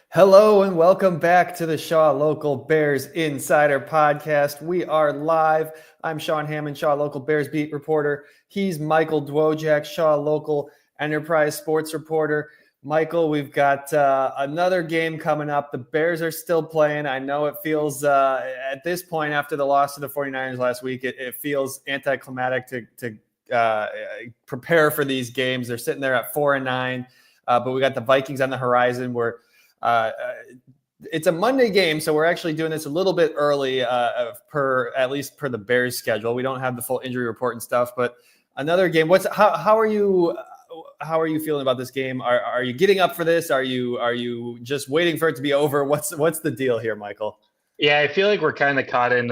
Hello and welcome back to the Shaw Local Bears Insider Podcast. We are live. I'm Sean Hammond, Shaw Local Bears beat reporter. He's Michael Dwojak, Shaw Local Enterprise sports reporter. Michael, we've got another game coming up. The Bears are still playing. I know it feels, at this point, after the loss to the 49ers last week, it feels anticlimactic to prepare for these games. They're sitting there at 4-9, but we got the Vikings on the horizon. It's a Monday game, so we're actually doing this a little bit early, at least per the Bears schedule. We don't have the full injury report and stuff, but another game. How are you feeling about this game? Are you getting up for this? Are you just waiting for it to be over? What's the deal here, Michael? Yeah, I feel like we're kind of caught in,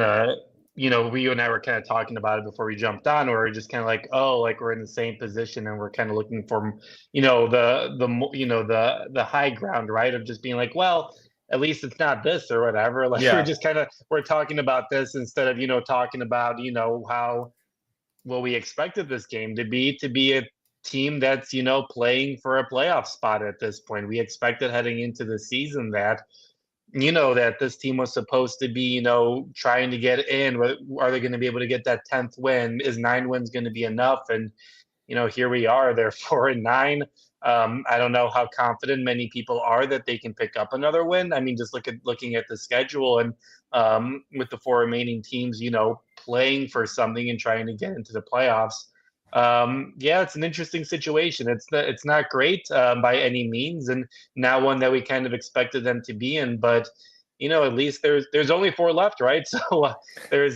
you and I were kind of talking about it before we jumped on, where we're just kind of like, oh, like we're in the same position and we're kind of looking for, the high ground, right? Of just being like, well, at least it's not this or whatever. Like Yeah. we're talking about this instead of, talking about, how what we expected this game to be a team that's, playing for a playoff spot at this point. We expected heading into the season that that this team was supposed to be, trying to get in. Are they going to be able to get that 10th win? Is 9 wins going to be enough? And, here we are. They're 4-9. I don't know how confident many people are that they can pick up another win. I mean, just looking at the schedule and with the 4 remaining teams, playing for something and trying to get into the playoffs. Yeah, it's an interesting situation. It's not great by any means, and not one that we kind of expected them to be in. But at least there's only 4 left, right? So there's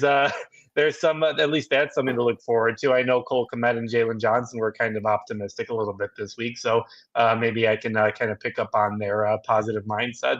some at least that's something to look forward to. I know Cole Kmet and Jalen Johnson were kind of optimistic a little bit this week, so maybe I can kind of pick up on their positive mindset.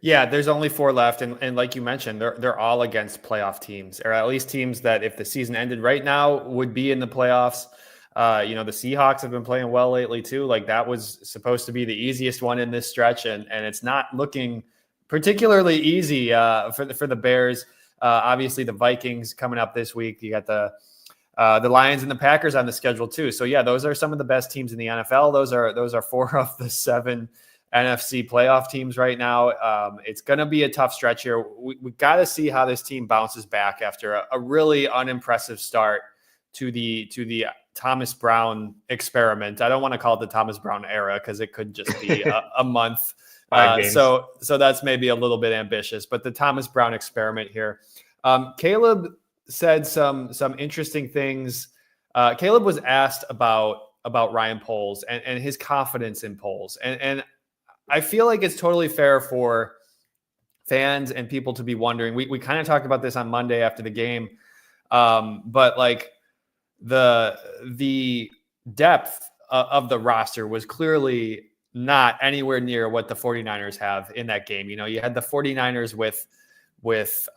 Yeah, there's only 4 left, and like you mentioned, they're all against playoff teams, or at least teams that, if the season ended right now, would be in the playoffs. The Seahawks have been playing well lately too. Like, that was supposed to be the easiest one in this stretch, and it's not looking particularly easy for the Bears. Obviously, the Vikings coming up this week. You got the Lions and the Packers on the schedule too. So yeah, those are some of the best teams in the NFL. Those are 4 of the 7 NFC playoff teams right now. It's going to be a tough stretch here. We got to see how this team bounces back after a really unimpressive start to the Thomas Brown experiment. I don't want to call it the Thomas Brown era, because it could just be a month. 5 games. So that's maybe a little bit ambitious, but the Thomas Brown experiment here. Caleb said some interesting things. Caleb was asked about Ryan Poles and his confidence in Poles, and I feel like it's totally fair for fans and people to be wondering. We kind of talked about this on Monday after the game, but like the depth of the roster was clearly not anywhere near what the 49ers have in that game. You had the 49ers with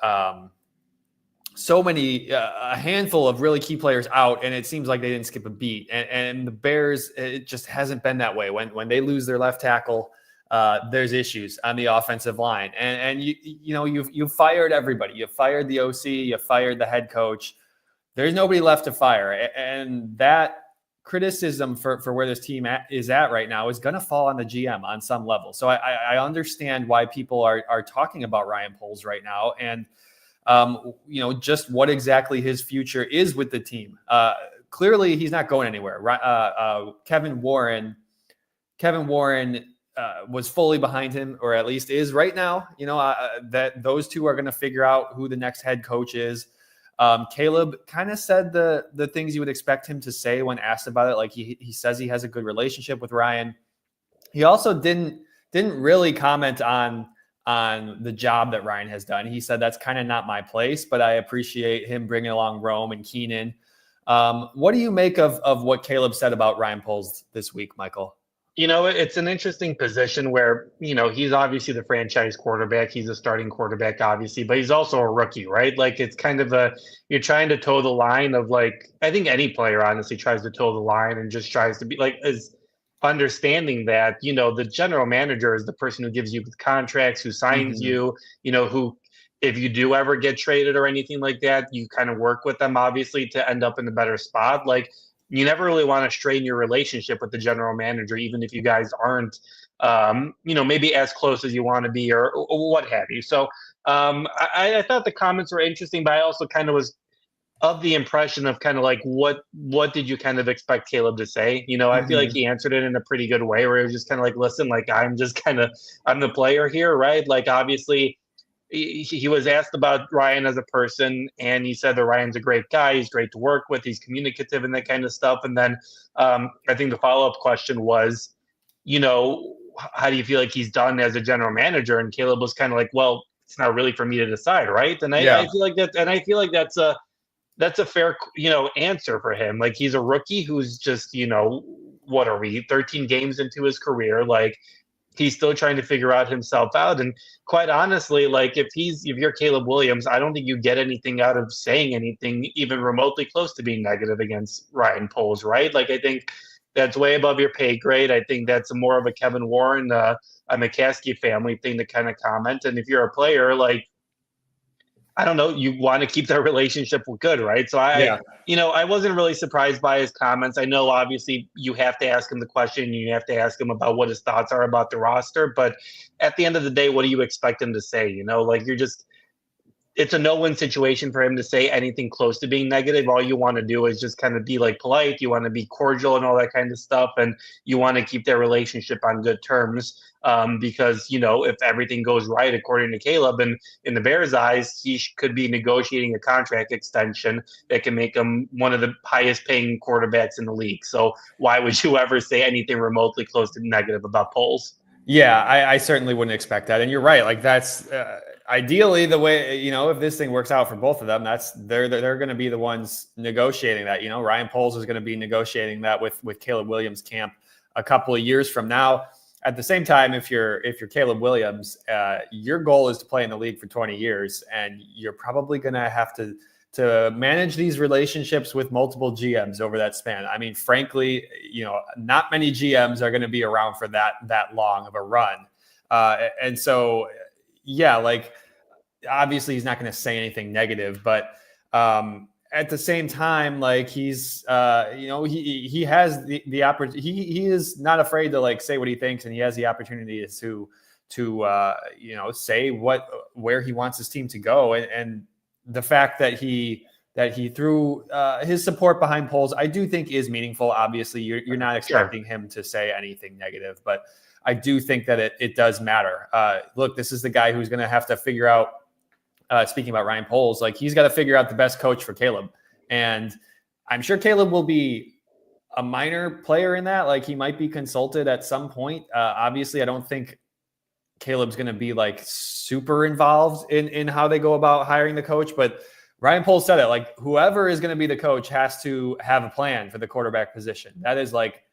so many, a handful of really key players out, and it seems like they didn't skip a beat. And the Bears, it just hasn't been that way. When they lose their left tackle, there's issues on the offensive line, and you fired everybody. You fired the OC, you fired the head coach. There's nobody left to fire, and that criticism for where this team is at right now is going to fall on the GM on some level. So I understand why people are talking about Ryan Poles right now, and just what exactly his future is with the team. Clearly, he's not going anywhere. Kevin Warren was fully behind him, or at least is right now. That those two are going to figure out who the next head coach is. Caleb kind of said the things you would expect him to say when asked about it. Like, he says he has a good relationship with Ryan. He also didn't really comment on the job that Ryan has done. He said, that's kind of not my place, but I appreciate him bringing along Rome and Keenan. What do you make of what Caleb said about Ryan Poles this week, Michael? It's an interesting position where, he's obviously the franchise quarterback. He's a starting quarterback, obviously, but he's also a rookie, right? Like, it's kind of you're trying to toe the line of, like, I think any player honestly tries to toe the line and just tries to be like, is understanding that, the general manager is the person who gives you the contracts, who signs you, who, if you do ever get traded or anything like that, you kind of work with them, obviously, to end up in a better spot. Like, you never really want to strain your relationship with the general manager, even if you guys aren't maybe as close as you want to be or what have you. So I thought the comments were interesting, but I also kind of was of the impression of kind of like what did you kind of expect Caleb to say? I feel like he answered it in a pretty good way where it was just kind of like, listen, like I'm the player here, right? Like obviously he was asked about Ryan as a person, and he said that Ryan's a great guy. He's great to work with. He's communicative and that kind of stuff. And then I think the follow-up question was, how do you feel like he's done as a general manager? And Caleb was kind of like, well, it's not really for me to decide, right? And I feel like that, and I feel like that's a fair, answer for him. Like he's a rookie who's just, what are we, 13 games into his career? Like he's still trying to figure out himself out. And quite honestly, like if you're Caleb Williams, I don't think you get anything out of saying anything even remotely close to being negative against Ryan Poles, right? Like I think that's way above your pay grade. I think that's more of a Kevin Warren, a McCaskey family thing to kind of comment. And if you're a player, like, I don't know, you want to keep that relationship good, right? So I wasn't really surprised by his comments. I know obviously you have to ask him the question, you have to ask him about what his thoughts are about the roster, but at the end of the day, what do you expect him to say? Like it's a no-win situation for him to say anything close to being negative. All you want to do is just kind of be like polite. You want to be cordial and all that kind of stuff. And you want to keep their relationship on good terms because, if everything goes right, according to Caleb, and in the Bears' eyes, he could be negotiating a contract extension that can make him one of the highest paying quarterbacks in the league. So why would you ever say anything remotely close to negative about Poles? Yeah, I certainly wouldn't expect that. And you're right. Like that's ideally the way, if this thing works out for both of them, they're going to be the ones negotiating that. Ryan Poles is going to be negotiating that with Caleb Williams' camp a couple of years from now. At the same time, if you're Caleb Williams, your goal is to play in the league for 20 years, and you're probably going to have to manage these relationships with multiple GMs over that span. I mean, frankly, not many GMs are going to be around for that long of a run. And so, yeah, like obviously he's not going to say anything negative, but at the same time, like he's, he has the opportunity. He is not afraid to like say what he thinks, and he has the opportunity to say where he wants his team to go. And the fact that he threw his support behind Poles, I do think is meaningful. Obviously, you're not expecting him to say anything negative, but I do think that it does matter. Look, this is the guy who's going to have to figure out. Speaking about Ryan Poles, like he's got to figure out the best coach for Caleb, and I'm sure Caleb will be a minor player in that. Like he might be consulted at some point. Obviously, I don't think Caleb's going to be like super involved in how they go about hiring the coach, but Ryan Poles said it, like whoever is going to be the coach has to have a plan for the quarterback position. That is like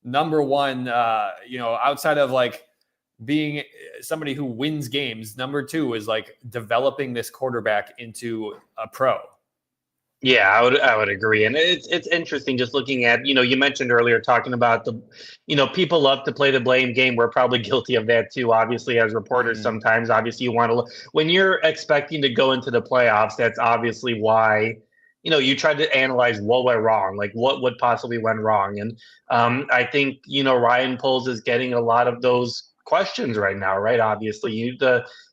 number one, outside of like being somebody who wins games. Number two is like developing this quarterback into a pro. Yeah, I would agree. And it's interesting just looking at, you mentioned earlier talking about people love to play the blame game. We're probably guilty of that too, obviously, as reporters. Sometimes obviously you want to when you're expecting to go into the playoffs, that's obviously why, you try to analyze what went wrong, like what possibly went wrong. And I think, Ryan Poles is getting a lot of those questions right now, right? Obviously,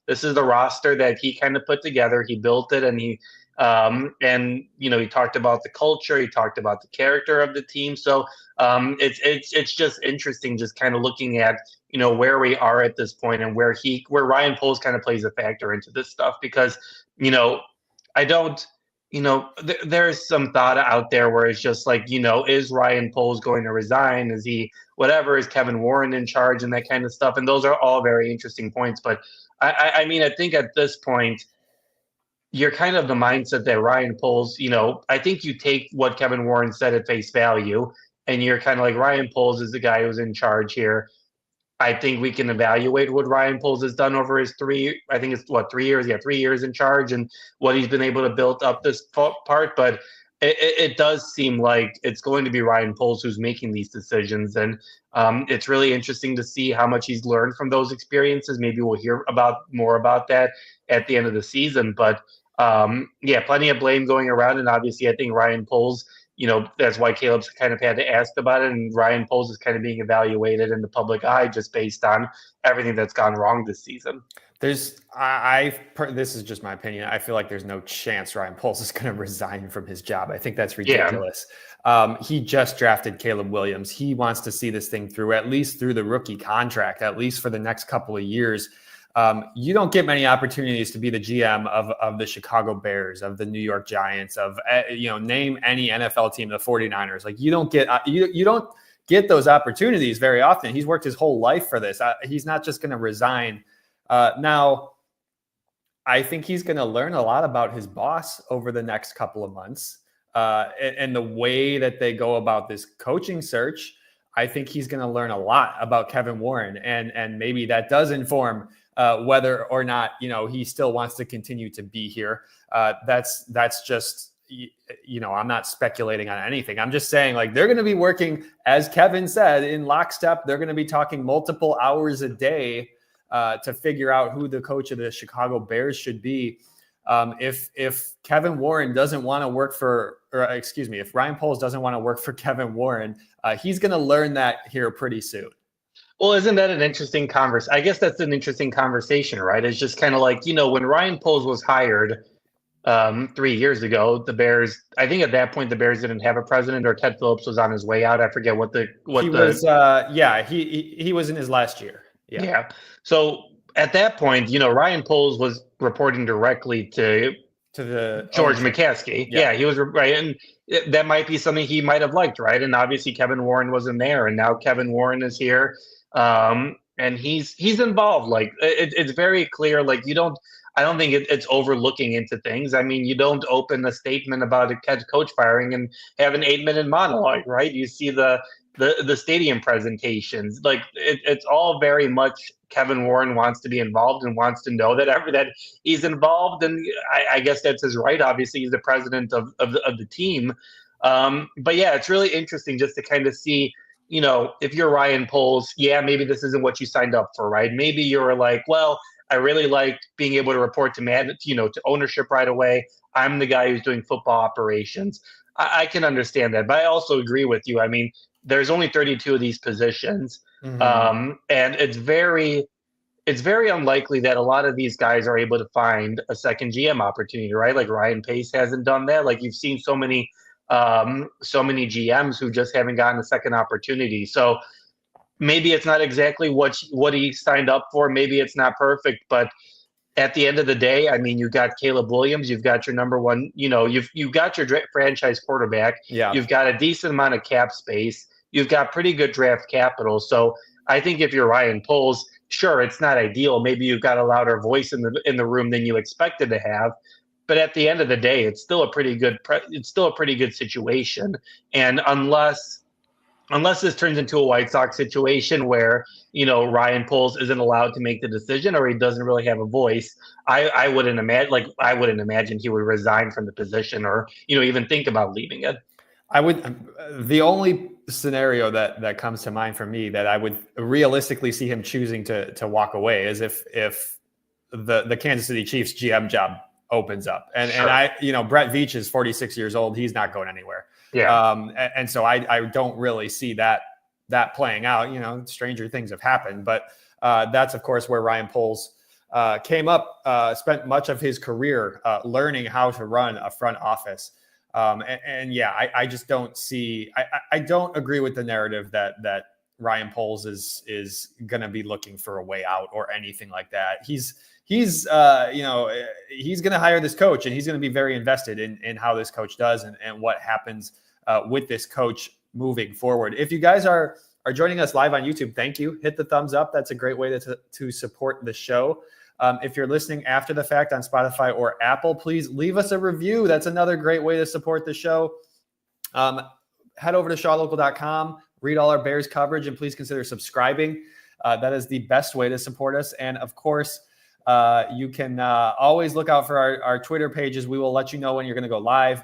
this is the roster that he kind of put together. He built it, and he talked about the culture. He talked about the character of the team. So it's just interesting, just kind of looking at where we are at this point and where Ryan Poles kind of plays a factor into this stuff because I don't. There's some thought out there where it's just like, is Ryan Poles going to resign? Is he whatever? Is Kevin Warren in charge and that kind of stuff? And those are all very interesting points. But I mean, I think at this point, you're kind of the mindset that Ryan Poles, I think you take what Kevin Warren said at face value, and you're kind of like, Ryan Poles is the guy who's in charge here. I think we can evaluate what Ryan Poles has done over his 3 years? Yeah, 3 years in charge and what he's been able to build up this part. But it does seem like it's going to be Ryan Poles who's making these decisions. And it's really interesting to see how much he's learned from those experiences. Maybe we'll hear more about that at the end of the season. But plenty of blame going around. And obviously, I think Ryan Poles, that's why Caleb's kind of had to ask about it, and Ryan Poles is kind of being evaluated in the public eye just based on everything that's gone wrong this season. This is just my opinion. I feel like there's no chance Ryan Poles is going to resign from his job. I think that's ridiculous. Yeah. He just drafted Caleb Williams. He wants to see this thing through, at least through the rookie contract, at least for the next couple of years. You don't get many opportunities to be the GM of the Chicago Bears, of the New York Giants, of, name any NFL team, the 49ers. Like, you don't get those opportunities very often. He's worked his whole life for this. He's not just going to resign. Now, I think he's going to learn a lot about his boss over the next couple of months, and the way that they go about this coaching search. I think he's going to learn a lot about Kevin Warren, and maybe that does inform whether or not he still wants to continue to be here. That's just, I'm not speculating on anything. I'm just saying, like, they're going to be working, as Kevin said, in lockstep. They're going to be talking multiple hours a day to figure out who the coach of the Chicago Bears should be. If Kevin Warren doesn't want to work if Ryan Poles doesn't want to work for Kevin Warren, he's going to learn that here pretty soon. Well, isn't that an interesting conversation? I guess that's an interesting conversation, right? It's just kind of like, when Ryan Poles was hired 3 years ago, the Bears, I think at that point, the Bears didn't have a president, or Ted Phillips was on his way out. I forget he was in his last year. Yeah. So at that point, Ryan Poles was reporting directly to the George McCaskey. Yeah, he was right. And that might be something he might have liked, right? And obviously Kevin Warren wasn't there, and now Kevin Warren is here. And he's involved. Like, it's very clear. Like, I don't think it's overlooking into things. I mean, you don't open a statement about a head coach firing and have an 8-minute monologue, right? You see the stadium presentations. Like, it's all very much Kevin Warren wants to be involved and wants to know that he's involved. And I guess that's his right. Obviously, he's the president of the team. But yeah, it's really interesting just to kind of see, if you're Ryan Poles, maybe this isn't what you signed up for, right? Maybe you're like, well, I really like being able to report to ownership right away. I'm the guy who's doing football operations. I can understand that, but I also agree with you. I mean, there's only 32 of these positions, and it's very unlikely that a lot of these guys are able to find a second GM opportunity, right? Like, Ryan Pace hasn't done that. Like, you've seen so many GMs who just haven't gotten a second opportunity. So maybe it's not exactly what he signed up for. Maybe it's not perfect, but at the end of the day, I mean, you've got Caleb Williams, you've got your number one, you've got your franchise quarterback. Yeah. You've got a decent amount of cap space. You've got pretty good draft capital. So I think if you're Ryan Poles, sure, it's not ideal. Maybe you've got a louder voice in the room than you expected to have. But at the end of the day, it's still a pretty good situation. And unless this turns into a White Sox situation where, Ryan Poles isn't allowed to make the decision, or he doesn't really have a voice, I wouldn't imagine he would resign from the position, or, even think about leaving it. The only scenario that comes to mind for me that I would realistically see him choosing to walk away is if the Kansas City Chiefs GM job opens up. And Brett Veach is 46 years old. He's not going anywhere. Yeah. And so I don't really see that playing out. Stranger things have happened, but that's of course where Ryan Poles came up, spent much of his career learning how to run a front office. I just don't see, I don't agree with the narrative that Ryan Poles is going to be looking for a way out or anything like that. He's going to hire this coach, and he's going to be very invested in how this coach does and what happens with this coach moving forward. If you guys are joining us live on YouTube, thank you. Hit the thumbs up. That's a great way to support the show. If you're listening after the fact on Spotify or Apple, please leave us a review. That's another great way to support the show. Head over to shawlocal.com, read all our Bears coverage, and please consider subscribing. That is the best way to support us. And of course, you can always look out for our Twitter pages. We will let you know when you're going to go live.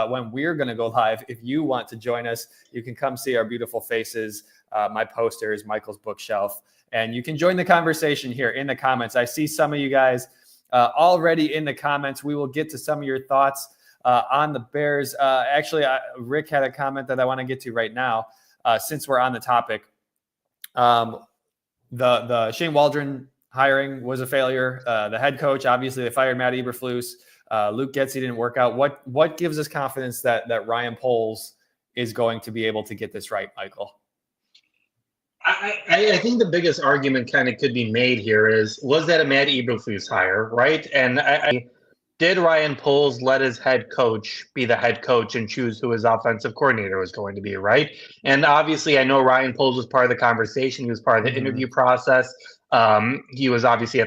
When we're going to go live, if you want to join us, you can come see our beautiful faces, my posters, Michael's bookshelf, and you can join the conversation here in the comments. I see some of you guys already in the comments. We will get to some of your thoughts on the Bears. Actually, Rick had a comment that I want to get to right now, since we're on the topic. The Shane Waldron hiring was a failure. The head coach, obviously, they fired Matt Eberflus. Luke Getsy didn't work out. What gives us confidence that Ryan Poles is going to be able to get this right, Michael? I think the biggest argument kind of could be made here was that a Matt Eberflus hire, right? And did Ryan Poles let his head coach be the head coach and choose who his offensive coordinator was going to be, right? And obviously, I know Ryan Poles was part of the conversation. He was part of the interview process. He was obviously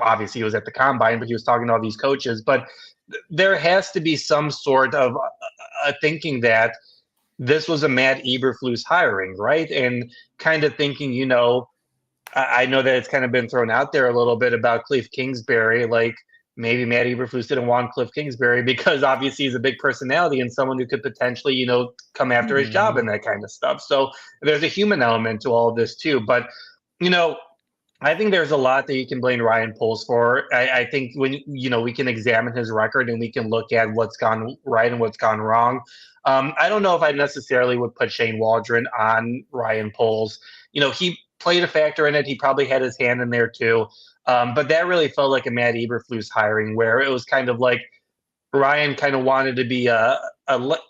obviously he was at the combine, but he was talking to all these coaches. But there has to be some sort of thinking that this was a Matt Eberflus hiring, right? And kind of thinking, I know that it's kind of been thrown out there a little bit about Cliff Kingsbury, like maybe Matt Eberflus didn't want Cliff Kingsbury because obviously he's a big personality and someone who could potentially, come after his job and that kind of stuff. So there's a human element to all of this too. But, I think there's a lot that you can blame Ryan Poles for. I think when, we can examine his record and we can look at what's gone right and what's gone wrong. I don't know if I necessarily would put Shane Waldron on Ryan Poles. He played a factor in it. He probably had his hand in there too. But that really felt like a Matt Eberflus hiring where it was kind of like Ryan kind of wanted to be a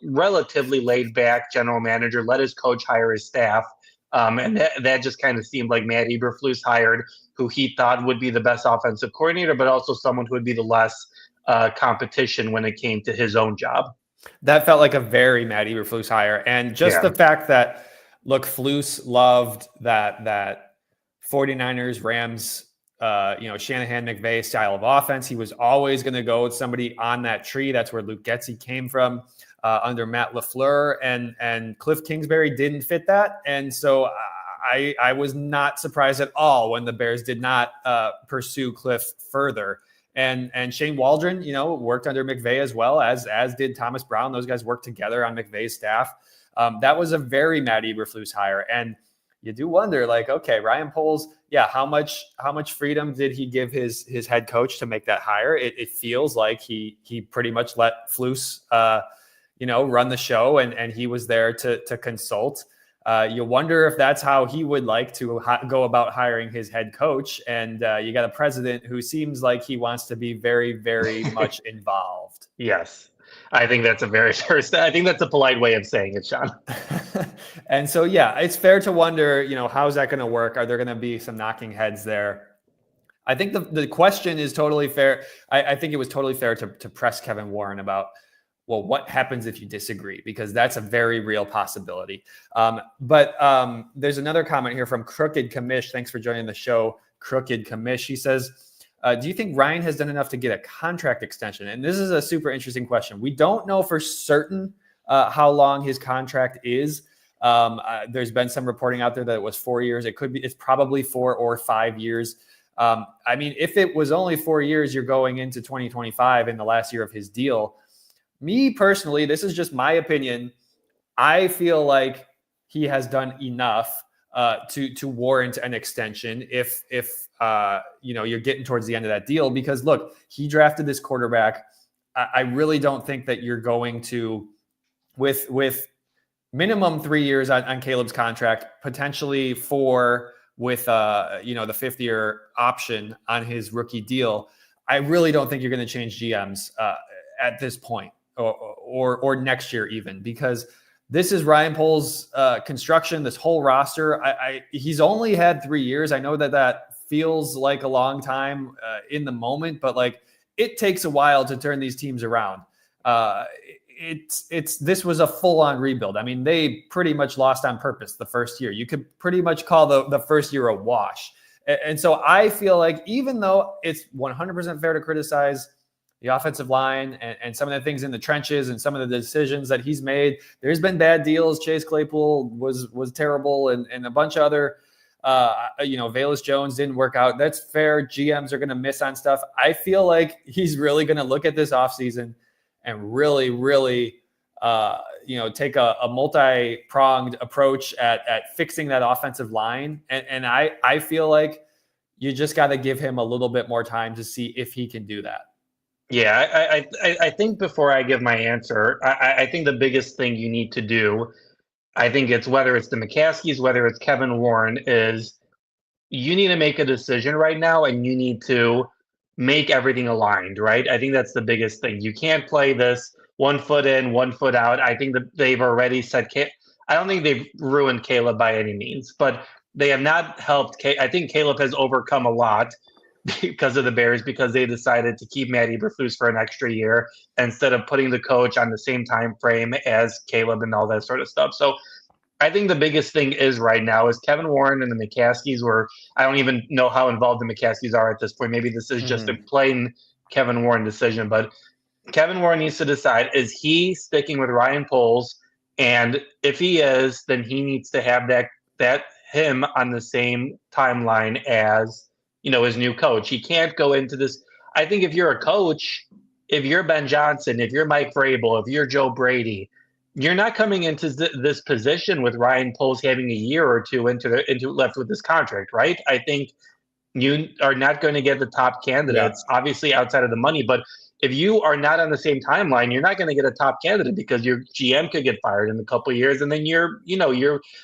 relatively laid back general manager, let his coach hire his staff. And that just kind of seemed like Matt Eberflus hired who he thought would be the best offensive coordinator, but also someone who would be the less competition when it came to his own job. That felt like a very Matt Eberflus hire. And just the fact that, look, Flus loved that 49ers, Rams, Shanahan, McVay style of offense. He was always going to go with somebody on that tree. That's where Luke Getsy came from under Matt LaFleur. And Cliff Kingsbury didn't fit that. And so I was not surprised at all when the Bears did not pursue Cliff further. And Shane Waldron, worked under McVay as well, as did Thomas Brown. Those guys worked together on McVay's staff. That was a very Matt Eberflus hire. And you do wonder, like, okay, Ryan Poles, how much freedom did he give his head coach to make that hire? It feels like he pretty much let Flus, run the show, and he was there to consult. You wonder if that's how he would like to go about hiring his head coach. And you got a president who seems like he wants to be very, very much involved. Yes. I think that's I think that's a polite way of saying it, Sean. And so, it's fair to wonder, how's that going to work? Are there going to be some knocking heads there? I think the question is totally fair. I think it was totally fair to press Kevin Warren about, well, what happens if you disagree? Because that's a very real possibility. But there's another comment here from Crooked Commish. Thanks for joining the show, Crooked Commish. He says, do you think Ryan has done enough to get a contract extension? And this is a super interesting question. We don't know for certain how long his contract is. There's been some reporting out there that it was 4 years. It's probably 4 or 5 years. If it was only 4 years, you're going into 2025 in the last year of his deal. Me personally, this is just my opinion. I feel like he has done enough to warrant an extension if you're getting towards the end of that deal. Because look, he drafted this quarterback. I really don't think that you're going to, with minimum 3 years on Caleb's contract, potentially 4 with the fifth-year option on his rookie deal. I really don't think you're going to change GMs at this point or next year even, because this is Ryan Poles' construction, this whole roster. He's only had 3 years. I know that feels like a long time in the moment, but like it takes a while to turn these teams around. This was a full-on rebuild. I mean, they pretty much lost on purpose the first year. You could pretty much call the first year a wash. And so I feel like even though it's 100% fair to criticize the offensive line and some of the things in the trenches and some of the decisions that he's made, there's been bad deals. Chase Claypool was terrible, and a bunch of other, Velus Jones didn't work out. That's fair. GMs are going to miss on stuff. I feel like he's really going to look at this offseason and really, really, take a multi-pronged approach at fixing that offensive line. And I feel like you just got to give him a little bit more time to see if he can do that. Yeah, I think before I give my answer, I think the biggest thing you need to do, I think it's whether it's the McCaskies, whether it's Kevin Warren, is you need to make a decision right now and you need to make everything aligned, right? I think that's the biggest thing. You can't play this 1 foot in, 1 foot out. I think that they've already said, I don't think they've ruined Caleb by any means, but they have not helped. I think Caleb has overcome a lot because of the Bears because they decided to keep Matt Eberflus for an extra year instead of putting the coach on the same time frame as Caleb and all that sort of stuff. So I think the biggest thing is right now is Kevin Warren and the McCaskies were I don't even know how involved the McCaskies are at this point. Maybe this is just a plain Kevin Warren decision, but Kevin Warren needs to decide, is he sticking with Ryan Poles? And if he is, then he needs to have that him on the same timeline as, his new coach. He can't go into this. I think if you're a coach, if you're Ben Johnson, if you're Mike Vrabel, if you're Joe Brady, you're not coming into this position with Ryan Poles having a year or two into left with this contract, right? I think you are not going to get the top candidates, obviously outside of the money. But if you are not on the same timeline, you're not going to get a top candidate because your GM could get fired in a couple of years, and then you're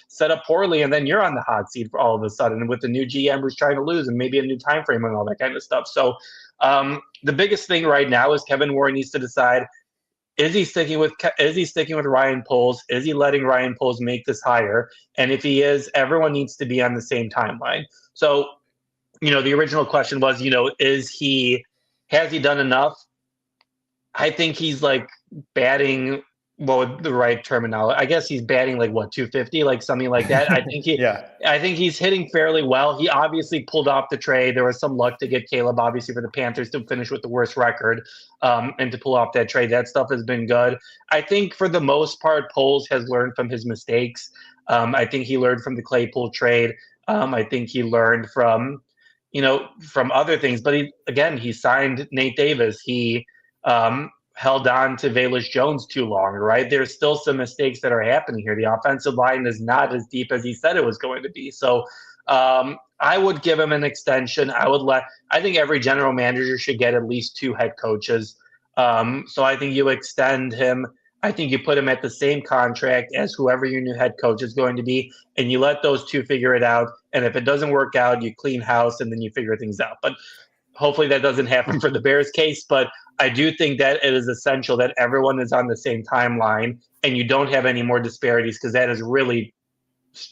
set up poorly, and then you're on the hot seat for all of a sudden with the new GM who's trying to lose and maybe a new time frame and all that kind of stuff. So the biggest thing right now is Kevin Warren needs to decide. Is he sticking with Ryan Poles? Is he letting Ryan Poles make this hire? And if he is, everyone needs to be on the same timeline. So the original question was, has he done enough? I think he's like batting, what would the right terminology? I guess he's batting like 250, like something like that. I think I think he's hitting fairly well. He obviously pulled off the trade. There was some luck to get Caleb, obviously, for the Panthers to finish with the worst record, and to pull off that trade. That stuff has been good. I think for the most part, Poles has learned from his mistakes. I think he learned from the Claypool trade. I think he learned from other things. But he signed Nate Davis. He held on to Velus Jones too long, right? There's still some mistakes that are happening here. The offensive line is not as deep as he said it was going to be. So I would give him an extension. I think every general manager should get at least 2 head coaches. So I think you extend him. I think you put him at the same contract as whoever your new head coach is going to be, and you let those 2 figure it out. And if it doesn't work out, you clean house and then you figure things out. But hopefully that doesn't happen for the Bears case. But I do think that it is essential that everyone is on the same timeline and you don't have any more disparities, because that has really,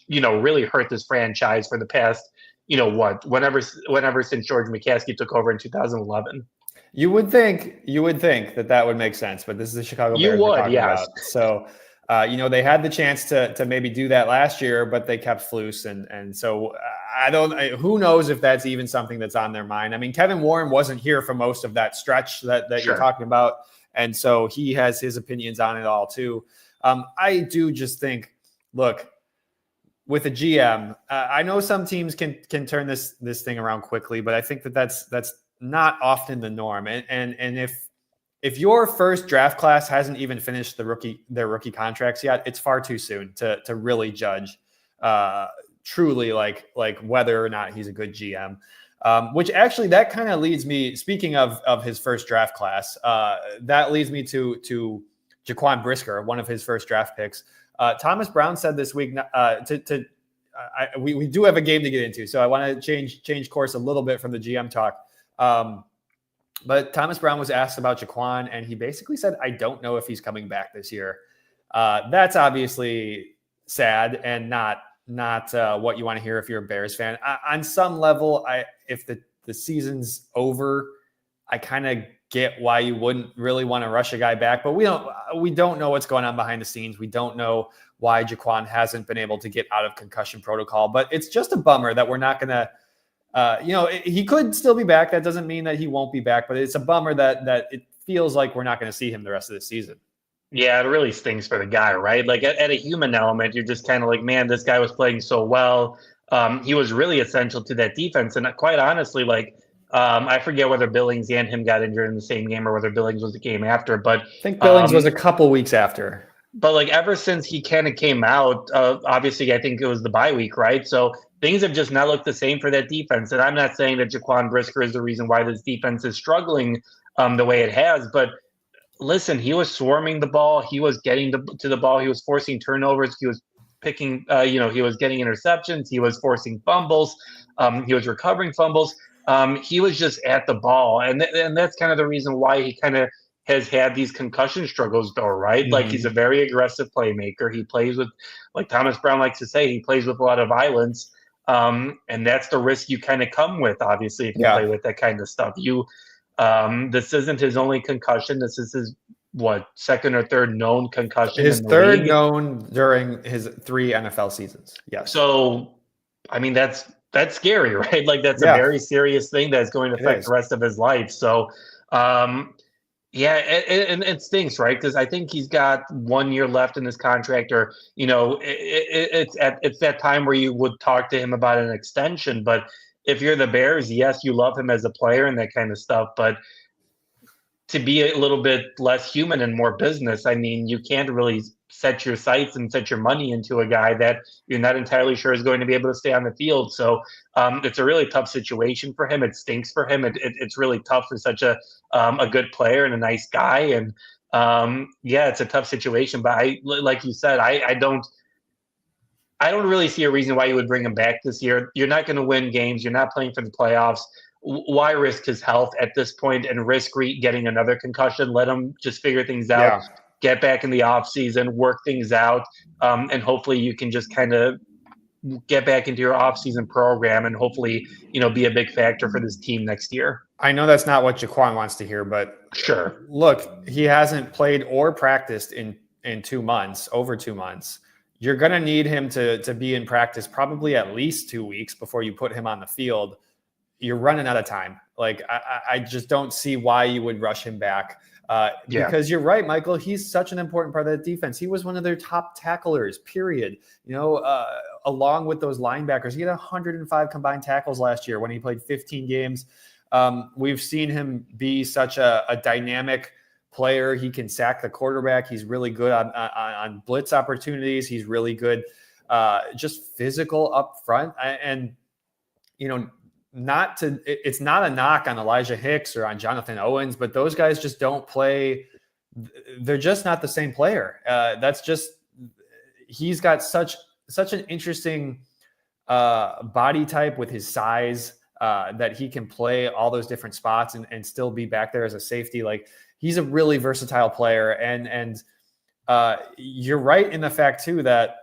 really hurt this franchise for the past, whenever since George McCaskey took over in 2011. You would think that would make sense, but this is the Chicago Bears we're talking about. So, they had the chance to maybe do that last year, but they kept Flus, and so who knows if that's even something that's on their mind. I mean, Kevin Warren wasn't here for most of that stretch that Sure. You're talking about, and so he has his opinions on it all too. I do just think, look, with a GM, I know some teams can turn this thing around quickly, but I think that's not often the norm. And if your first draft class hasn't even finished their rookie contracts yet, it's far too soon to really judge truly like whether or not he's a good GM. Which actually that kind of leads me, speaking of his first draft class, that leads me to Jaquan Brisker, one of his first draft picks. Thomas Brown said this week we do have a game to get into, so I want to change course a little bit from the GM talk. But Thomas Brown was asked about Jaquan, and he basically said, I don't know if he's coming back this year. That's obviously sad and not what you want to hear if you're a Bears fan. On some level, if the season's over, I kind of get why you wouldn't really want to rush a guy back, but we don't know what's going on behind the scenes. We don't know why Jaquan hasn't been able to get out of concussion protocol, but it's just a bummer that we're not going to, he could still be back. That doesn't mean that he won't be back, but it's a bummer that it feels like we're not going to see him the rest of the season. Yeah, it really stings for the guy, right? Like at a human element, you're just kind of like, man, this guy was playing so well. He was really essential to that defense. And quite honestly, I forget whether Billings and him got injured in the same game or whether Billings was the game after, but I think Billings was a couple weeks after. But ever since he kind of came out, obviously I think it was the bye week, right? So things have just not looked the same for that defense. And I'm not saying that Jaquan Brisker is the reason why this defense is struggling the way it has. But listen, he was swarming the ball. He was getting to the ball. He was forcing turnovers. He was picking, he was getting interceptions. He was forcing fumbles. He was recovering fumbles. He was just at the ball. And that's kind of the reason why he kind of has had these concussion struggles, though, right? Like, he's a very aggressive playmaker. He plays with, like Thomas Brown likes to say, he plays with a lot of violence. And that's the risk you kind of come with, obviously, if you play with that kind of stuff. This isn't his only concussion. This is his second or third known concussion. His in the third league. known during his 3 NFL seasons. Yes. So, I mean, that's scary, right? Like, that's a very serious thing that's going to affect the rest of his life. So, and it stinks, right? Because I think he's got 1 year left in his contract, or it's that time where you would talk to him about an extension. But if you're the Bears, yes, you love him as a player and that kind of stuff, but to be a little bit less human and more business, I mean, you can't really set your sights and set your money into a guy that you're not entirely sure is going to be able to stay on the field. So it's a really tough situation for him. It stinks for him. It's really tough for such a good player and a nice guy. And it's a tough situation. But like you said, I don't really see a reason why you would bring him back this year. You're not going to win games. You're not playing for the playoffs. Why risk his health at this point and risk getting another concussion? Let him just figure things out, get back in the offseason, work things out, and hopefully you can just kind of get back into your offseason program and hopefully, be a big factor for this team next year. I know that's not what Jaquan wants to hear, but sure. Look, he hasn't played or practiced in 2 months, over 2 months. You're going to need him to be in practice probably at least 2 weeks before you put him on the field. You're running out of time. Like, I just don't see why you would rush him back. Because you're right, Michael, he's such an important part of the defense. He was one of their top tacklers, period. Along with those linebackers, he had 105 combined tackles last year when he played 15 games. We've seen him be such a dynamic player. He can sack the quarterback. He's really good on blitz opportunities. He's really good, just physical up front. It's not a knock on Elijah Hicks or on Jonathan Owens, but those guys just don't play. They're just not the same player. He's got such an interesting body type with his size that he can play all those different spots and still be back there as a safety. Like, he's a really versatile player. And you're right in the fact too, that,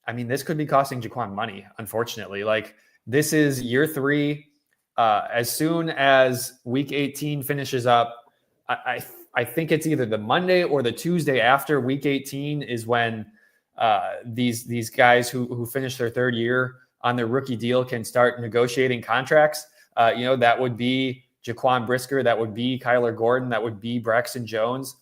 I mean, this could be costing Jaquan money, unfortunately. Like, this is year 3. As soon as week 18 finishes up, I think it's either the Monday or the Tuesday after week 18 is when these guys who finish their 3rd year on their rookie deal can start negotiating contracts. That would be Jaquan Brisker, that would be Kyler Gordon, that would be Braxton Jones.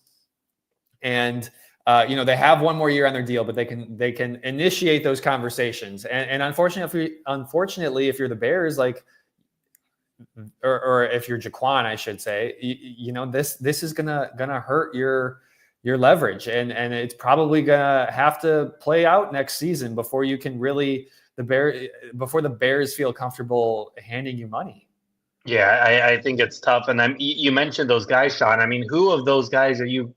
And they have 1 more year on their deal, but they can initiate those conversations. And unfortunately, if you're the Bears, like, or if you're Jaquan, I should say, this is gonna hurt your leverage, and it's probably gonna have to play out next season before you can really before the Bears feel comfortable handing you money. Yeah, I think it's tough. And you mentioned those guys, Sean. I mean, who of those guys are you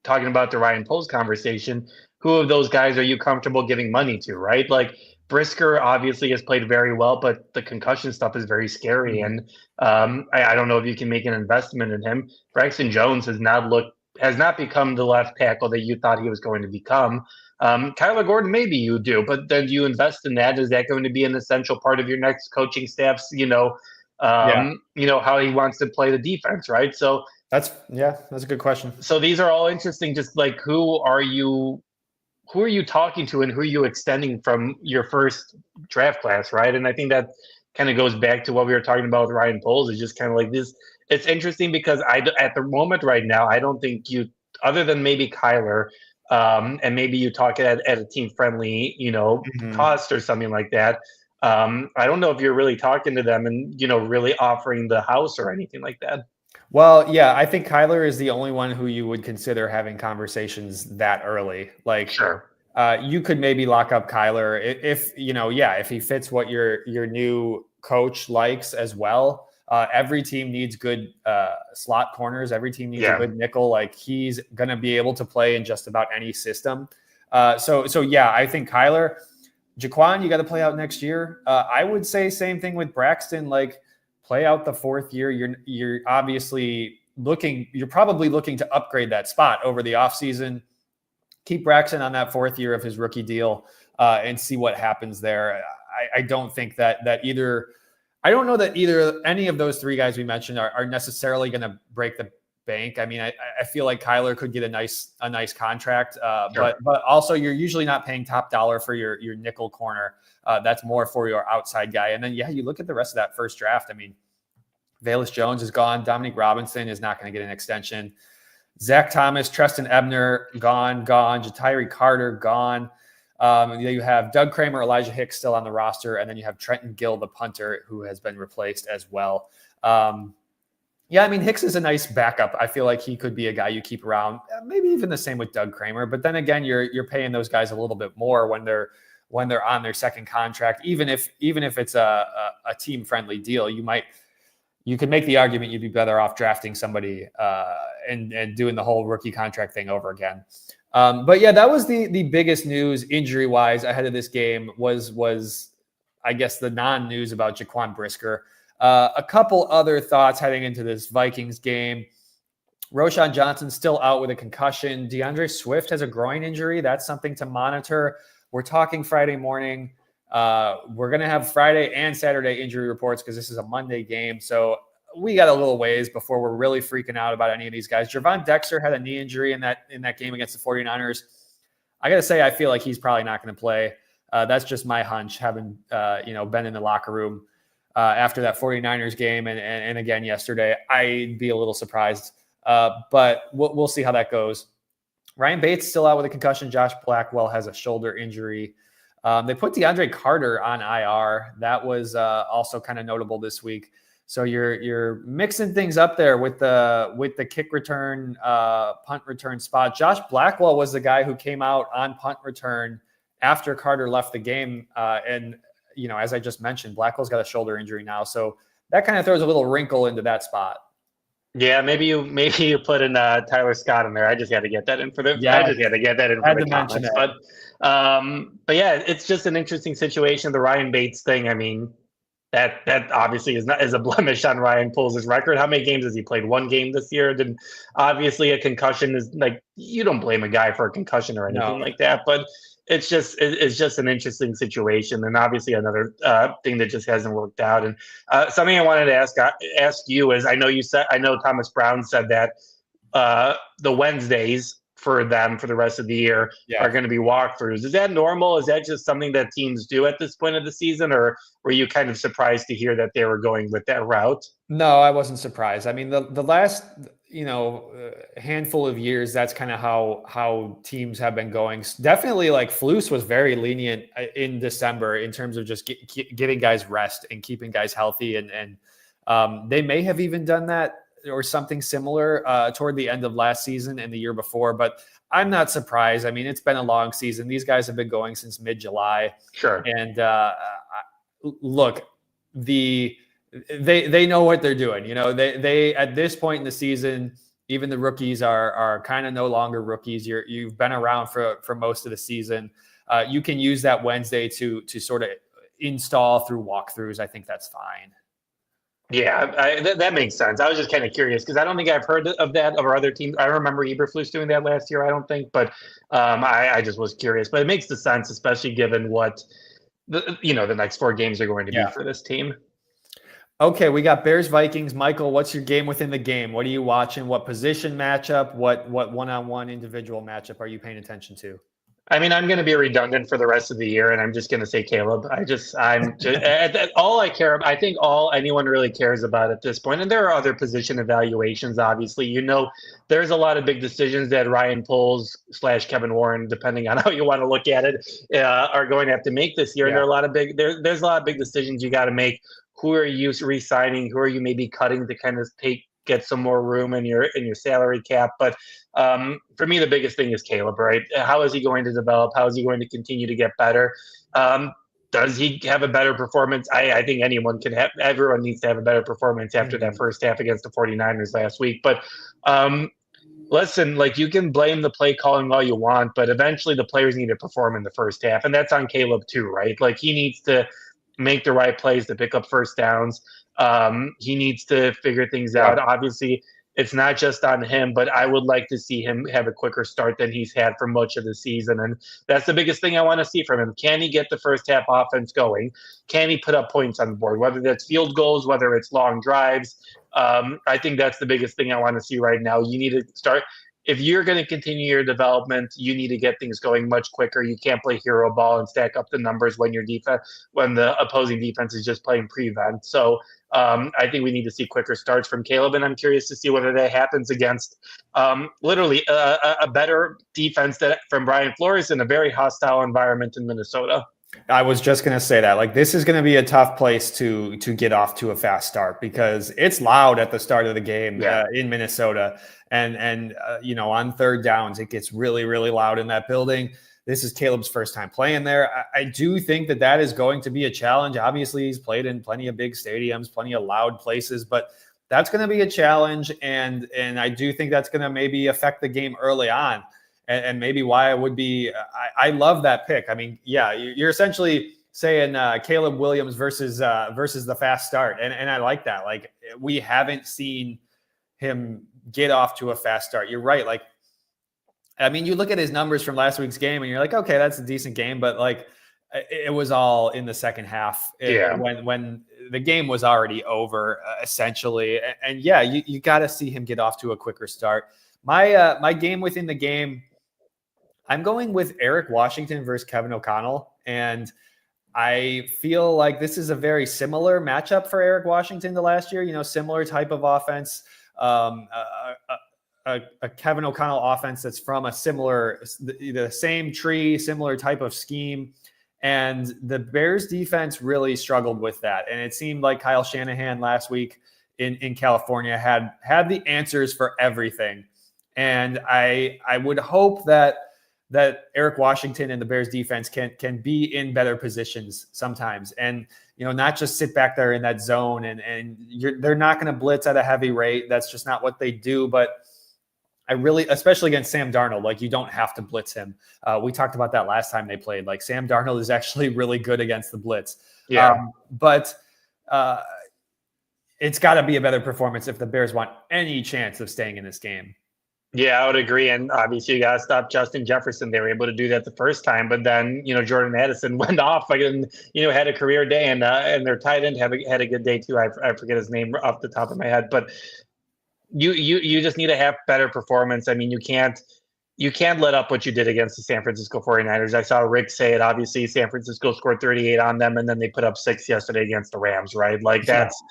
talking about the Ryan Poles conversation, who of those guys are you comfortable giving money to, right? Like, Brisker obviously has played very well, but the concussion stuff is very scary. And I don't know if you can make an investment in him. Braxton Jones has not become the left tackle that you thought he was going to become. Kyler Gordon, maybe you do, but then you invest in that. Is that going to be an essential part of your next coaching staff's, how he wants to play the defense, right? So that's a good question. So these are all interesting. Just like, who are you talking to, and who are you extending from your first draft class, right? And I think that kind of goes back to what we were talking about with Ryan Poles. Is just kind of like this. It's interesting because at the moment right now, I don't think other than maybe Kyler, and maybe you talk at a team friendly, cost or something like that. I don't know if you're really talking to them and really offering the house or anything like that. Well, yeah, I think Kyler is the only one who you would consider having conversations that early. Like, sure, you could maybe lock up Kyler if he fits what your new coach likes as well. Every team needs good slot corners. Every team needs a Yeah. good nickel. Like, he's going to be able to play in just about any system. So yeah, I think Kyler, Jaquan, you got to play out next year. I would say same thing with Braxton. Like, play out the 4th year. You're obviously you're probably looking to upgrade that spot over the offseason. Keep Braxton on that 4th year of his rookie deal and see what happens there. I don't think that either. I don't know that either any of those 3 guys we mentioned are necessarily going to break the bank. I mean, I feel like Kyler could get a nice contract, Sure. but also you're usually not paying top dollar for your nickel corner. That's more for your outside guy. And then, yeah, you look at the rest of that first draft. I mean, Velus Jones is gone. Dominique Robinson is not going to get an extension. Zach Thomas, Treston Ebner, gone. Jatiri Carter, gone. You have Doug Kramer, Elijah Hicks still on the roster, and then you have Trenton Gill, the punter, who has been replaced as well. Yeah, I mean, Hicks is a nice backup. I feel like he could be a guy you keep around. Maybe even the same with Doug Kramer. But then again, you're paying those guys a little bit more when they're on their second contract. Even if it's a team friendly deal, you could make the argument you'd be better off drafting somebody and doing the whole rookie contract thing over again. But yeah, that was the biggest news injury wise ahead of this game was I guess the non-news about Jaquan Brisker. A couple other thoughts heading into this Vikings game. Roschon Johnson still out with a concussion. DeAndre Swift has a groin injury. That's something to monitor. We're talking Friday morning. We're going to have Friday and Saturday injury reports because this is a Monday game. So we got a little ways before we're really freaking out about any of these guys. Jervon Dexter had a knee injury in that game against the 49ers. I got to say, I feel like he's probably not going to play. That's just my hunch, having been in the locker room after that 49ers game and again yesterday. I'd be a little surprised, but we'll see how that goes. Ryan Bates still out with a concussion. Josh Blackwell has a shoulder injury. They put DeAndre Carter on IR. That was also kind of notable this week. So you're mixing things up there with the kick return, punt return spot. Josh Blackwell was the guy who came out on punt return after Carter left the game. And as I just mentioned, Blackwell's got a shoulder injury now, so that kind of throws a little wrinkle into that spot. Yeah, maybe you put in Tyler Scott in there. I just got to get that in for the. Yeah, I just got to get that in for the comments. But yeah, it's just an interesting situation. The Ryan Bates thing. I mean, that obviously is a blemish on Ryan Poles' record. How many games has he played? 1 game this year. Then obviously a concussion is like, you don't blame a guy for a concussion or anything like that. But it's just an interesting situation, and obviously another thing that just hasn't worked out. And something I wanted to ask you is, I know Thomas Brown said that the Wednesdays for them for the rest of the year are going to be walkthroughs. Is that normal? Is that just something that teams do at this point of the season, or were you kind of surprised to hear that they were going with that route? No, I wasn't surprised. I mean, the last handful of years, that's kind of how teams have been going. Definitely, like, Flus was very lenient in December in terms of just giving guys rest and keeping guys healthy, and they may have even done that or something similar toward the end of last season and the year before, but I'm not surprised. I mean, it's been a long season. These guys have been going since mid-July. Sure. And look, they know what they're doing. They at this point in the season, even the rookies are kind of no longer rookies. You've been around for most of the season. You can use that Wednesday to sort of install through walkthroughs. I think that's fine. Yeah, that makes sense. I was just kind of curious because I don't think I've heard of that of our other teams. I remember Eberflus doing that last year, I don't think, but I just was curious. But it makes the sense, especially given what the next 4 games are going to be for this team. Okay, we got Bears Vikings. Michael, what's your game within the game? What are you watching? What position matchup? What one-on-one individual matchup are you paying attention to? I mean, I'm going to be redundant for the rest of the year, and I'm just going to say Caleb. I'm just all I care about. I think all anyone really cares about at this point, and there are other position evaluations. Obviously, there's a lot of big decisions that Ryan Poles / Kevin Warren, depending on how you want to look at it, are going to have to make this year. Yeah. And there's a lot of big decisions you got to make. Who are you re-signing? Who are you maybe cutting to kind of get some more room in your salary cap? But for me, the biggest thing is Caleb, right? How is he going to develop? How is he going to continue to get better? Does he have a better performance? I think everyone needs to have a better performance after that first half against the 49ers last week. But listen, like, you can blame the play calling all you want, but eventually the players need to perform in the first half. And that's on Caleb too, right? Like, he needs to make the right plays to pick up first downs. He needs to figure things out. Obviously, it's not just on him, but I would like to see him have a quicker start than he's had for much of the season. And that's the biggest thing I want to see from him. Can he get the first half offense going? Can he put up points on the board, whether that's field goals, whether it's long drives? I think that's the biggest thing I want to see right now. You need to start. If you're going to continue your development, you need to get things going much quicker. You can't play hero ball and stack up the numbers when the opposing defense is just playing prevent. So I think we need to see quicker starts from Caleb, and I'm curious to see whether that happens against literally a better defense from Brian Flores in a very hostile environment in Minnesota. I was just going to say that, like, this is going to be a tough place to get off to a fast start because it's loud at the start of the game in Minnesota. And on third downs, it gets really, really loud in that building. This is Caleb's first time playing there. I do think that is going to be a challenge. Obviously, he's played in plenty of big stadiums, plenty of loud places, but that's going to be a challenge. And I do think that's going to maybe affect the game early on. And maybe why I would be, I love that pick. I mean, yeah, you're essentially saying Caleb Williams versus the fast start. And I like that. Like, we haven't seen him get off to a fast start. You're right. Like, I mean, you look at his numbers from last week's game and you're like, okay, that's a decent game. But like, it was all in the second half when the game was already over, essentially. And you got to see him get off to a quicker start. My game within the game, I'm going with Eric Washington versus Kevin O'Connell. And I feel like this is a very similar matchup for Eric Washington to last year, similar type of offense, a Kevin O'Connell offense that's from the same tree, similar type of scheme. And the Bears defense really struggled with that. And it seemed like Kyle Shanahan last week in California had the answers for everything. And I would hope that Eric Washington and the Bears defense can be in better positions sometimes, and not just sit back there in that zone. And they're not going to blitz at a heavy rate. That's just not what they do. But I really, especially against Sam Darnold, like, you don't have to blitz him. We talked about that last time they played. Like, Sam Darnold is actually really good against the blitz. But it's got to be a better performance if the Bears want any chance of staying in this game. Yeah, I would agree. And obviously, you got to stop Justin Jefferson. They were able to do that the first time, but then, Jordan Addison went off and, had a career day, and their tight end had a good day too. I forget his name off the top of my head, but you just need to have better performance. I mean, you can't let up what you did against the San Francisco 49ers. I saw Rick say it. Obviously, San Francisco scored 38 on them, and then they put up 6 yesterday against the Rams, right? Like, that's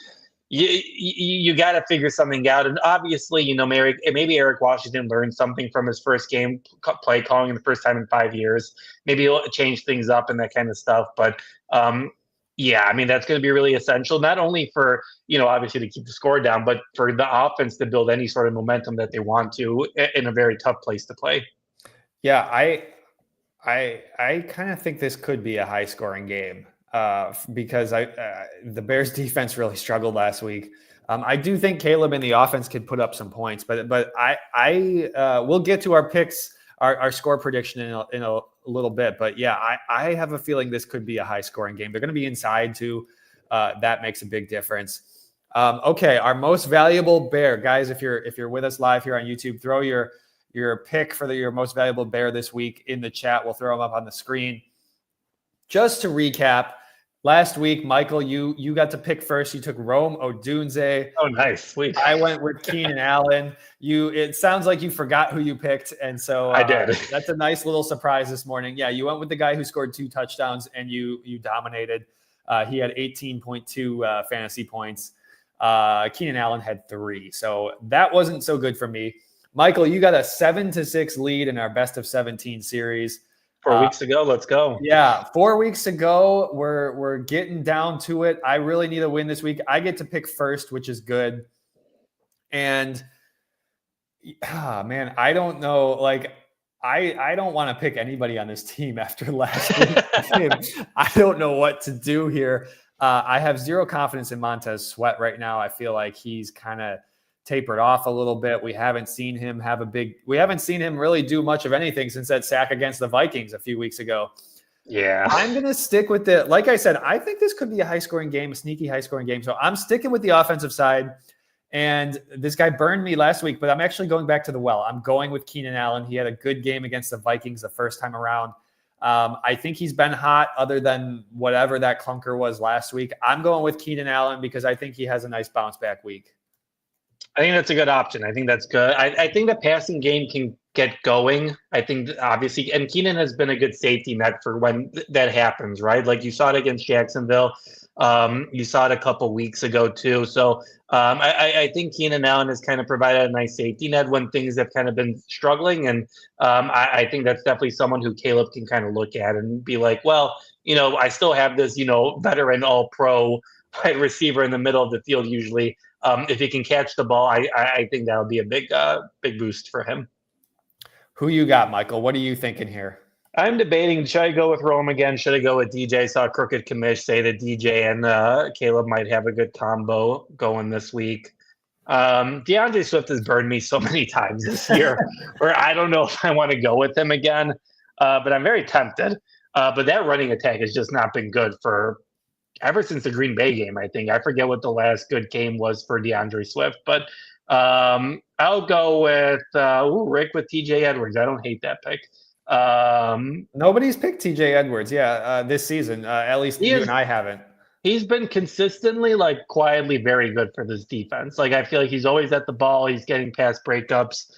you got to figure something out. And obviously, maybe Eric Washington learned something from his first game play calling the first time in 5 years. Maybe he'll change things up and that kind of stuff. But I mean, that's going to be really essential, not only for, obviously to keep the score down, but for the offense to build any sort of momentum that they want to in a very tough place to play. Yeah, I kind of think this could be a high scoring game. Because the Bears defense really struggled last week. I do think Caleb and the offense could put up some points, but I we'll get to our picks, our score prediction in a little bit. But yeah, I have a feeling this could be a high scoring game. They're going to be inside too. That makes a big difference. Okay, our most valuable Bear, guys. If you're with us live here on YouTube, throw your pick for your most valuable Bear this week in the chat. We'll throw them up on the screen. Just to recap, last week, Michael, you got to pick first. You took Rome Odunze. Oh, nice. Sweet. I went with Keenan Allen. It sounds like you forgot who you picked. And so I did. That's a nice little surprise this morning. Yeah, you went with the guy who scored 2 touchdowns and you dominated. He had 18.2 fantasy points. Keenan Allen had 3. So that wasn't so good for me. Michael, you got a 7-6 lead in our best of 17 series. 4 weeks ago, let's go. Yeah, 4 weeks ago, we're getting down to it. I really need a win this week. I get to pick first, which is good. And man, I don't know. Like, I don't want to pick anybody on this team after last week's game. I don't know what to do here. I have zero confidence in Montez Sweat right now. I feel like he's kind of tapered off a little bit. We haven't seen him really do much of anything since that sack against the Vikings a few weeks ago. Yeah. I'm going to stick with it. Like I said, I think this could be a high-scoring game, a sneaky high-scoring game. So I'm sticking with the offensive side. And this guy burned me last week, but I'm actually going back to the well. I'm going with Keenan Allen. He had a good game against the Vikings the first time around. I think he's been hot other than whatever that clunker was last week. I'm going with Keenan Allen because I think he has a nice bounce back week. I think that's a good option. I think that's good. I think the passing game can get going. I think obviously, and Keenan has been a good safety net for when that happens, right? Like you saw it against Jacksonville. You saw it a couple weeks ago too. So I think Keenan Allen has kind of provided a nice safety net when things have kind of been struggling. And I think that's definitely someone who Caleb can kind of look at and be like, well, I still have this, veteran all-pro wide receiver in the middle of the field usually. If he can catch the ball, I think that would be a big boost for him. Who you got, Michael? What are you thinking here? I'm debating, should I go with Rome again? Should I go with DJ? Saw Crooked Commish say that DJ and Caleb might have a good combo going this week. DeAndre Swift has burned me so many times this year where I don't know if I want to go with him again, but I'm very tempted. But that running attack has just not been good ever since the Green Bay game, I think. I forget what the last good game was for DeAndre Swift, but I'll go with Rick with TJ Edwards. I don't hate that pick. Nobody's picked TJ Edwards, this season. At least you and I haven't. He's been consistently, quietly very good for this defense. I feel like he's always at the ball. He's getting past breakups.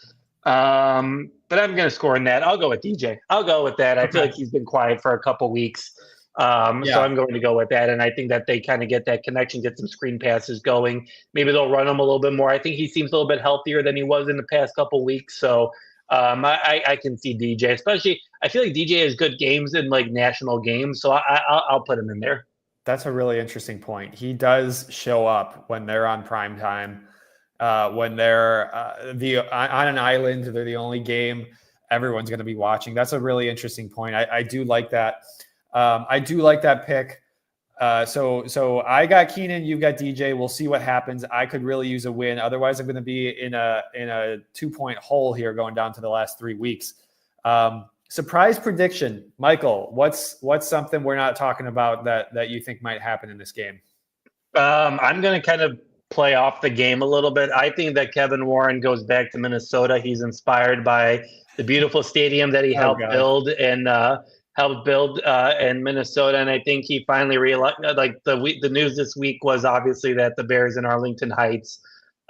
But I'm going to score in that. I'll go with DJ. I'll go with that. I feel like he's been quiet for a couple weeks. So I'm going to go with that. And I think that they kind of get that connection, get some screen passes going. Maybe they'll run him a little bit more. I think he seems a little bit healthier than he was in the past couple weeks. So I can see DJ, especially I feel like DJ has good games in national games. So I'll put him in there. That's a really interesting point. He does show up when they're on prime time, when they're on an island. They're the only game everyone's going to be watching. That's a really interesting point. I do like that. I do like that pick. So I got Keenan, you've got DJ. We'll see what happens. I could really use a win. Otherwise, I'm going to be in a 2-point hole here going down to the last 3 weeks. Surprise prediction, Michael. What's something we're not talking about that you think might happen in this game? I'm going to kind of play off the game a little bit. I think that Kevin Warren goes back to Minnesota. He's inspired by the beautiful stadium that he helped build in Minnesota, and I think he finally realized. The news this week was obviously that the Bears in Arlington Heights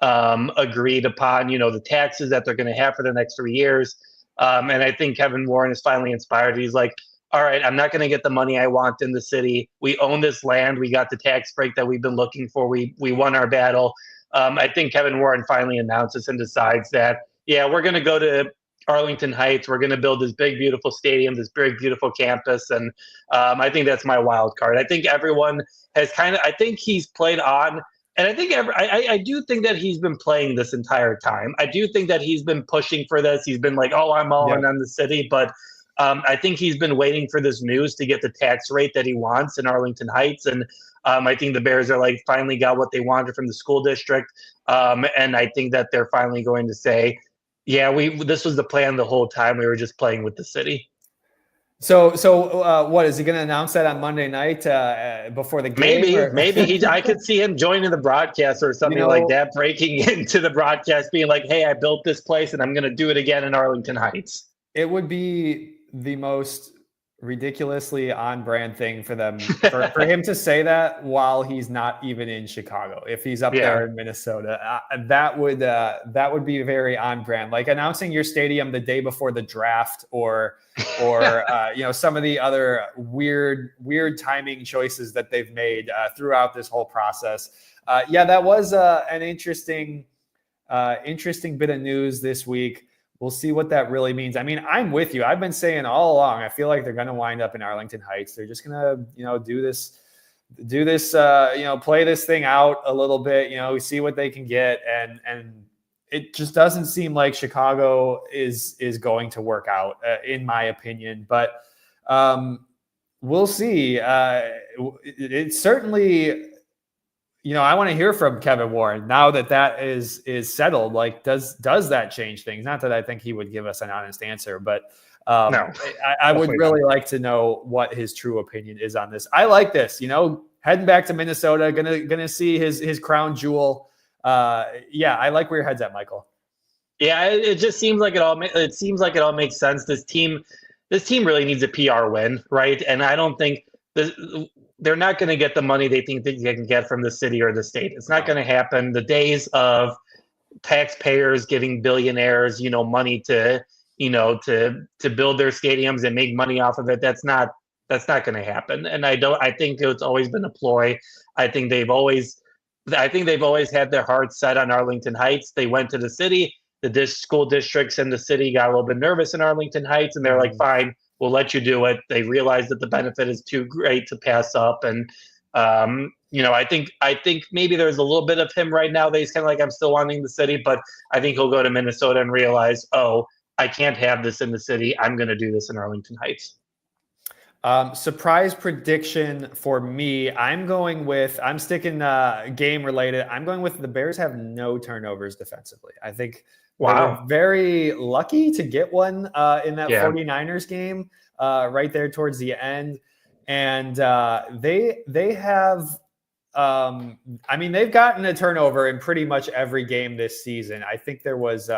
agreed upon the taxes that they're going to have for the next 3 years. And I think Kevin Warren is finally inspired. He's like, all right, I'm not going to get the money I want in the city. We own this land. We got the tax break that we've been looking for. We won our battle. I think Kevin Warren finally announces and decides that, we're going to go to Arlington Heights. We're going to build this big, beautiful stadium, this big, beautiful campus. And I think that's my wild card. I think everyone has I think he's played on. And I think I do think that he's been playing this entire time. I do think that he's been pushing for this. He's been like, I'm all in on the city. But I think he's been waiting for this news to get the tax rate that he wants in Arlington Heights. And I think the Bears are finally got what they wanted from the school district. And I think that they're finally going to say, this was the plan the whole time. We were just playing with the city. So what is he going to announce that on Monday night before the game? Maybe I could see him joining the broadcast or something like that, breaking into the broadcast, being like, "Hey, I built this place and I'm going to do it again in Arlington Heights." It would be the most ridiculously on brand thing for them for him to say that while he's not even in Chicago. If he's up there in Minnesota, that would be very on brand, like announcing your stadium the day before the draft or some of the other weird timing choices that they've made throughout this whole process. That was an interesting bit of news this week. We'll see what that really means. I mean, I'm with you. I've been saying all along, I feel like they're going to wind up in Arlington Heights. They're just going to, do this, play this thing out a little bit, see what they can get. And it just doesn't seem like Chicago is going to work out, in my opinion. But we'll see. It's certainly, I want to hear from Kevin Warren now that is settled. Like, does that change things? Not that I think he would give us an honest answer, but No, I would really like to know what his true opinion is on this. I like this, heading back to Minnesota, gonna see his crown jewel. I like where your head's at, Michael. Yeah, it just seems like it all makes sense. This team really needs a PR win, right? And I don't think they're not going to get the money they think that they can get from the city or the state. It's not going to happen. The days of taxpayers giving billionaires, money to build their stadiums and make money off of it, that's not going to happen. And I think it's always been a ploy. I think they've always had their hearts set on Arlington Heights. They went to the city. The school districts in the city got a little bit nervous in Arlington Heights, and they're like, fine, we'll let you do it. They realize that the benefit is too great to pass up. And, I think maybe there's a little bit of him right now that he's kind of like, I'm still wanting the city, but I think he'll go to Minnesota and realize, oh, I can't have this in the city. I'm going to do this in Arlington Heights. Surprise prediction for me. I'm sticking game related. I'm going with the Bears have no turnovers defensively. I think they were very lucky to get one in that 49ers game right there towards the end. And they have, they've gotten a turnover in pretty much every game this season. I think there was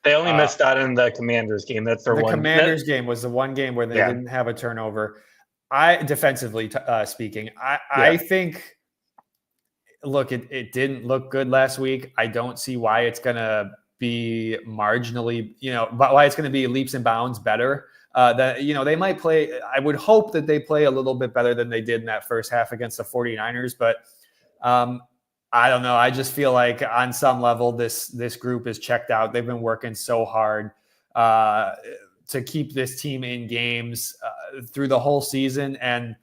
they only missed out in the Commanders game. That's their one. The Commanders game was the one game where they didn't have a turnover. Defensively speaking, I think, look, it didn't look good last week. I don't see why it's going to be marginally, but why it's going to be leaps and bounds better. They might play. I would hope that they play a little bit better than they did in that first half against the 49ers, but I don't know. I just feel like on some level, this group is checked out. They've been working so hard to keep this team in games through the whole season, and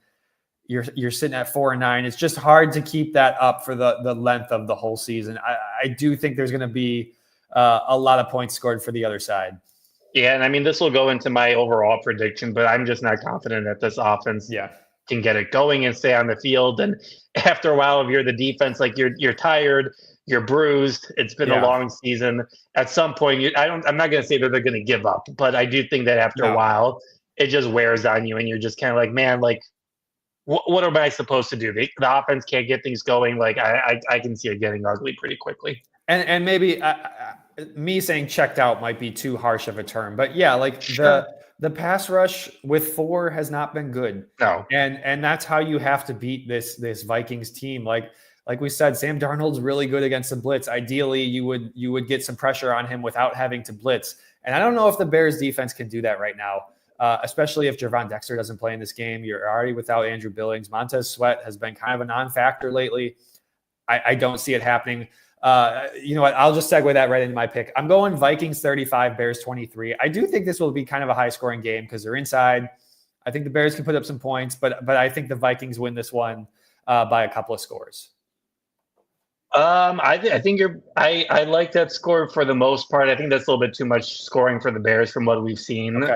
you're sitting at 4-9. It's just hard to keep that up for the length of the whole season. I do think there's going to be a lot of points scored for the other side. Yeah, and this will go into my overall prediction, but I'm just not confident that this offense can get it going and stay on the field. And after a while, if you're the defense, like you're tired, you're bruised. It's been a long season. At some point, I'm not going to say that they're going to give up, but I do think that after a while, it just wears on you, and you're just kind of like, man, like, what am I supposed to do? The offense can't get things going. Like, I can see it getting ugly pretty quickly. And maybe me saying checked out might be too harsh of a term, but the pass rush with 4 has not been good. No. And that's how you have to beat this Vikings team. Like we said, Sam Darnold's really good against the blitz. Ideally, you would get some pressure on him without having to blitz. And I don't know if the Bears defense can do that right now, especially if Gervon Dexter doesn't play in this game. You're already without Andrew Billings. Montez Sweat has been kind of a non-factor lately. I don't see it happening. You know what? I'll just segue that right into my pick. I'm going Vikings 35, Bears 23. I do think this will be kind of a high-scoring game because they're inside. I think the Bears can put up some points, but I think the Vikings win this one by a couple of scores. I think I like that score for the most part. I think that's a little bit too much scoring for the Bears from what we've seen. Okay.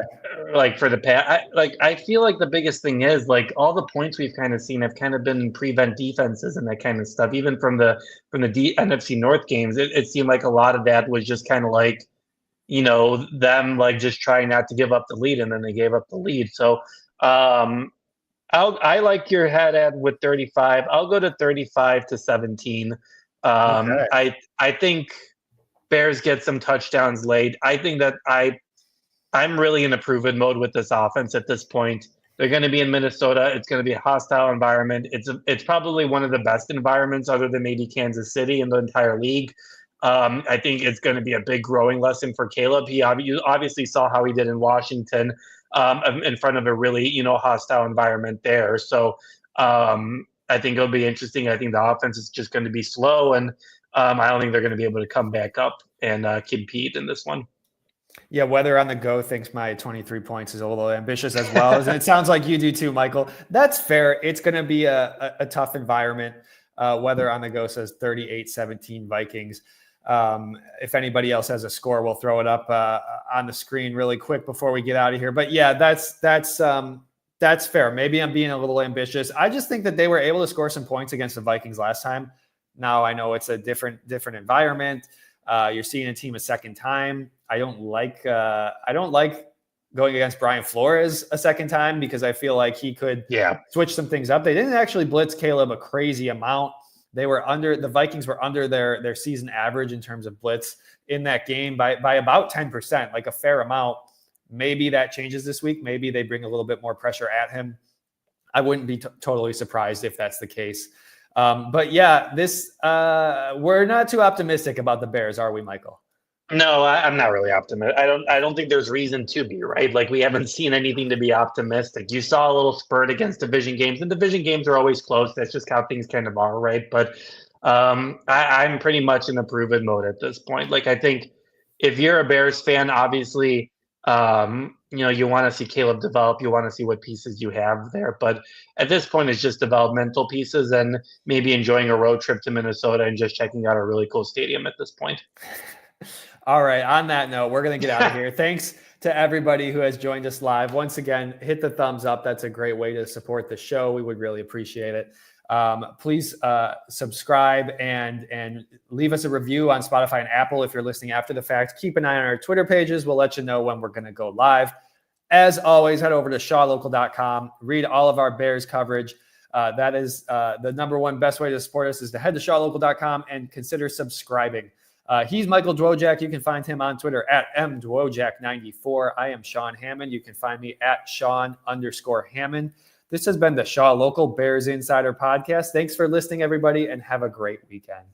Like for the past, I feel like the biggest thing is like all the points we've kind of seen have kind of been prevent defenses and that kind of stuff. Even from the NFC North games, it seemed like a lot of that was just kind of like, them like just trying not to give up the lead, and then they gave up the lead. So I like your head at with 35. I'll go to 35-17. I think Bears get some touchdowns late. I think that I'm really in a proven mode with this offense at this point. They're going to be in Minnesota. It's going to be a hostile environment. It's probably one of the best environments other than maybe Kansas City in the entire league. I think it's going to be a big growing lesson for Caleb. He obviously saw how he did in Washington in front of a really, hostile environment there. So I think it'll be interesting. I think the offense is just going to be slow, and I don't think they're going to be able to come back up and compete in this one. Yeah, Weather on the Go thinks my 23 points is a little ambitious as well. And it sounds like you do too, Michael. That's fair. It's going to be a tough environment. Weather on the Go says 38-17 Vikings. If anybody else has a score, we'll throw it up on the screen really quick before we get out of here. But yeah, that's fair. Maybe I'm being a little ambitious. I just think that they were able to score some points against the Vikings last time. Now I know it's a different environment. You're seeing a team a second time. I don't like going against Brian Flores a second time because I feel like he could switch some things up. They didn't actually blitz Caleb a crazy amount. The Vikings were under their season average in terms of blitz in that game by about 10%, like a fair amount. Maybe that changes this week. Maybe they bring a little bit more pressure at him. I wouldn't be totally surprised if that's the case. But yeah, we're not too optimistic about the Bears, are we, Michael? No, I'm not really optimistic. I don't think there's reason to be, right? Like, we haven't seen anything to be optimistic. You saw a little spurt against division games, and division games are always close. That's just how things kind of are, right? But I'm pretty much in a proven mode at this point. Like, I think if you're a Bears fan, obviously, you want to see Caleb develop. You want to see what pieces you have there. But at this point, it's just developmental pieces and maybe enjoying a road trip to Minnesota and just checking out a really cool stadium at this point. All right. On that note, we're going to get out of here. Thanks to everybody who has joined us live. Once again, hit the thumbs up. That's a great way to support the show. We would really appreciate it. Please subscribe and leave us a review on Spotify and Apple if you're listening after the fact. Keep an eye on our Twitter pages. We'll let you know when we're going to go live. As always, head over to shawlocal.com. Read all of our Bears coverage. That is the number one best way to support us is to head to shawlocal.com and consider subscribing. He's Michael Dwojak. You can find him on Twitter at mdwojak94. I am Sean Hammond. You can find me at Sean_Hammond. This has been the Shaw Local Bears Insider Podcast. Thanks for listening, everybody, and have a great weekend.